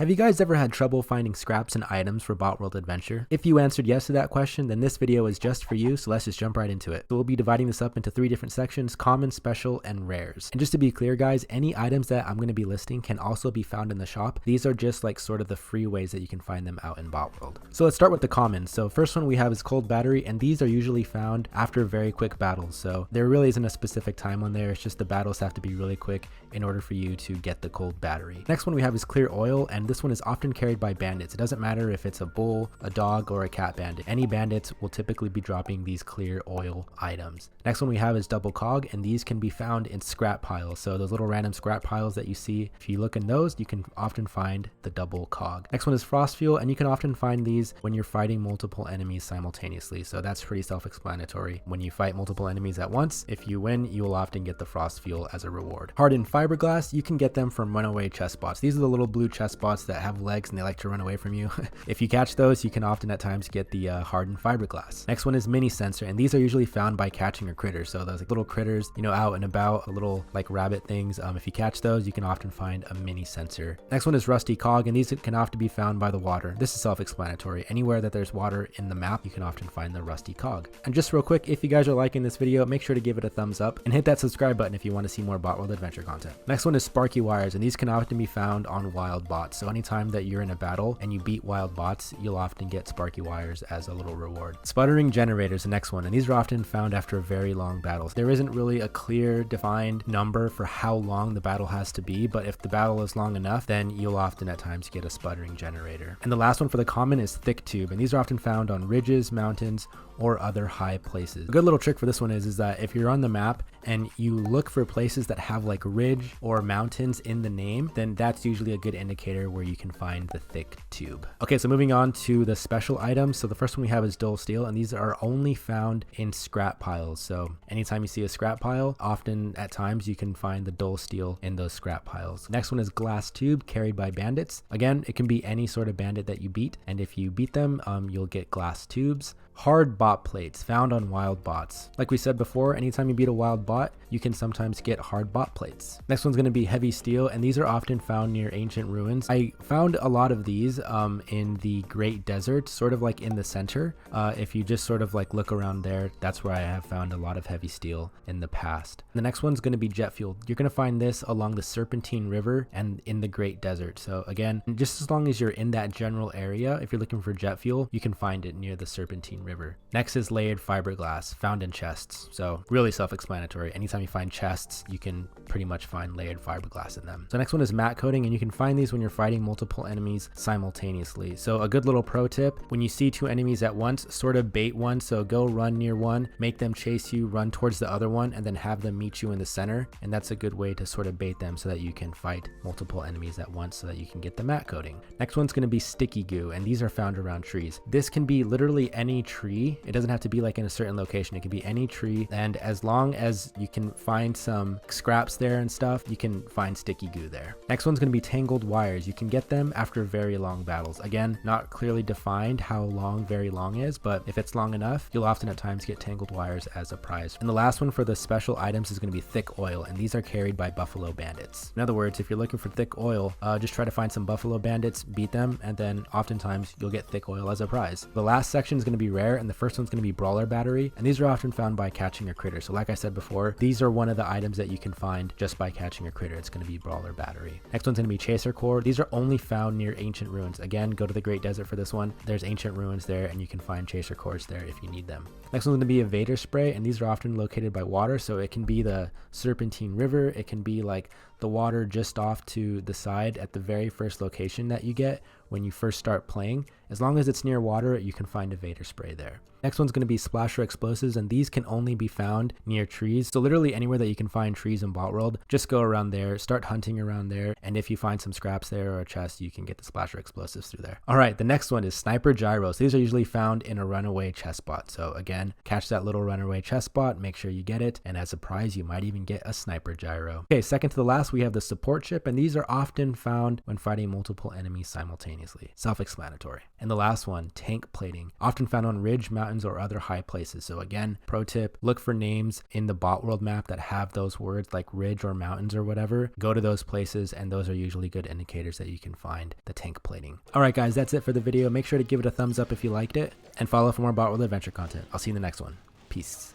Have you guys ever had trouble finding scraps and items for Botworld Adventure? If you answered yes to that question, then this video is just for you, so let's just jump right into it. So we'll be dividing this up into 3 different sections: common, special, and rares. And just to be clear guys, any items that I'm going to be listing can also be found in the shop. These are just like sort of the free ways that you can find them out in Botworld. So let's start with the common. So first one we have is cold battery, and these are usually found after very quick battles. So there really isn't a specific time on there, it's just the battles have to be really quick in order for you to get the cold battery. Next one we have is clear oil, and this one is often carried by bandits. It doesn't matter if it's a bull, a dog, or a cat bandit. Any bandits will typically be dropping these clear oil items. Next one we have is double cog, and these can be found in scrap piles. So those little random scrap piles that you see, if you look in those, you can often find the double cog. Next one is frost fuel, and you can often find these when you're fighting multiple enemies simultaneously. So that's pretty self-explanatory. When you fight multiple enemies at once, if you win, you will often get the frost fuel as a reward. Hardened fiberglass, you can get them from runaway chest bots. These are the little blue chest bots that have legs and they like to run away from you. If you catch those, you can often at times get the hardened fiberglass. Next one is mini sensor, and these are usually found by catching a critter. So those little critters, you know, out and about, little like rabbit things. If you catch those, you can often find a mini sensor. Next one is rusty cog, and these can often be found by the water. This is self-explanatory. Anywhere that there's water in the map, you can often find the rusty cog. And just real quick, if you guys are liking this video, make sure to give it a thumbs up and hit that subscribe button if you want to see more Botworld Adventure content. Next one is sparky wires, and these can often be found on wild bots. So anytime that you're in a battle and you beat wild bots, you'll often get sparky wires as a little reward. Sputtering generators, the next one, and these are often found after very long battles. There isn't really a clear defined number for how long the battle has to be, but if the battle is long enough, then you'll often at times get a sputtering generator. And the last one for the common is thick tube, and these are often found on ridges, mountains, or other high places. A good little trick for this one is that if you're on the map and you look for places that have like ridge or mountains in the name, then that's usually a good indicator where you can find the thick tube. Okay, so moving on to the special items. So the first one we have is dull steel, and these are only found in scrap piles. So anytime you see a scrap pile, often at times you can find the dull steel in those scrap piles. Next one is glass tube, carried by bandits. Again, it can be any sort of bandit that you beat, and if you beat them, you'll get glass tubes. Hard bot plates, found on wild bots. Like we said before, anytime you beat a wild bot, you can sometimes get hard bot plates. Next one's going to be heavy steel, and these are often found near ancient ruins. I found a lot of these in the Great Desert, sort of like in the center. If you just sort of like look around there, that's where I have found a lot of heavy steel in the past. The next one's going to be jet fuel. You're going to find this along the Serpentine River and in the Great Desert. So again, just as long as you're in that general area, if you're looking for jet fuel, you can find it near the Serpentine River. Next is layered fiberglass, found in chests. So really self-explanatory. Anytime you find chests, you can pretty much find layered fiberglass in them. So next one is matte coating, and you can find these when you're fighting multiple enemies simultaneously. So a good little pro tip: when you see 2 enemies at once, sort of bait one. So go run near one, make them chase you, run towards the other one, and then have them meet you in the center. And that's a good way to sort of bait them so that you can fight multiple enemies at once so that you can get the matte coating. Next one's going to be sticky goo, and these are found around trees. This can be literally any tree. It doesn't have to be like in a certain location. It can be any tree, and as long as you can find some scraps there and stuff, you can find sticky goo there. Next one's going to be tangled wires. You can get them after very long battles. Again, not clearly defined how long very long is, but if it's long enough, you'll often at times get tangled wires as a prize. And the last one for the special items is going to be thick oil, and these are carried by buffalo bandits. In other words, if you're looking for thick oil, just try to find some buffalo bandits, beat them, and then oftentimes you'll get thick oil as a prize. The last section is going to be rare, and the first one's going to be brawler battery, and these are often found by catching a critter. So like I said before, these are one of the items that you can find just by catching a critter. It's going to be brawler battery. Next one's going to be chaser core. These are only found near ancient ruins. Again, go to the Great Desert for this one. There's ancient ruins there, and you can find chaser cores there if you need them. Next one's going to be evader spray, and these are often located by water. So it can be the Serpentine River. It can be like the water just off to the side at the very first location that you get when you first start playing. As long as it's near water, you can find evader spray there. Next one's going to be splasher explosives, and these can only be found near trees. So literally anywhere that you can find trees in Botworld, just go around there, start hunting around there, and if you find some scraps there or a chest, you can get the splasher explosives through there. All right, the next one is sniper gyros. These are usually found in a runaway chest bot. So again, catch that little runaway chest bot, make sure you get it, and as a prize, you might even get a sniper gyro. Okay, second to the last Last, we have the support chip, and these are often found when fighting multiple enemies simultaneously. Self-explanatory. And the last one, tank plating, often found on ridge, mountains, or other high places. So again, pro tip, look for names in the Botworld map that have those words like ridge or mountains or whatever. Go to those places, and those are usually good indicators that you can find the tank plating. All right, guys, that's it for the video. Make sure to give it a thumbs up if you liked it, and follow for more Botworld adventure content. I'll see you in the next one. Peace.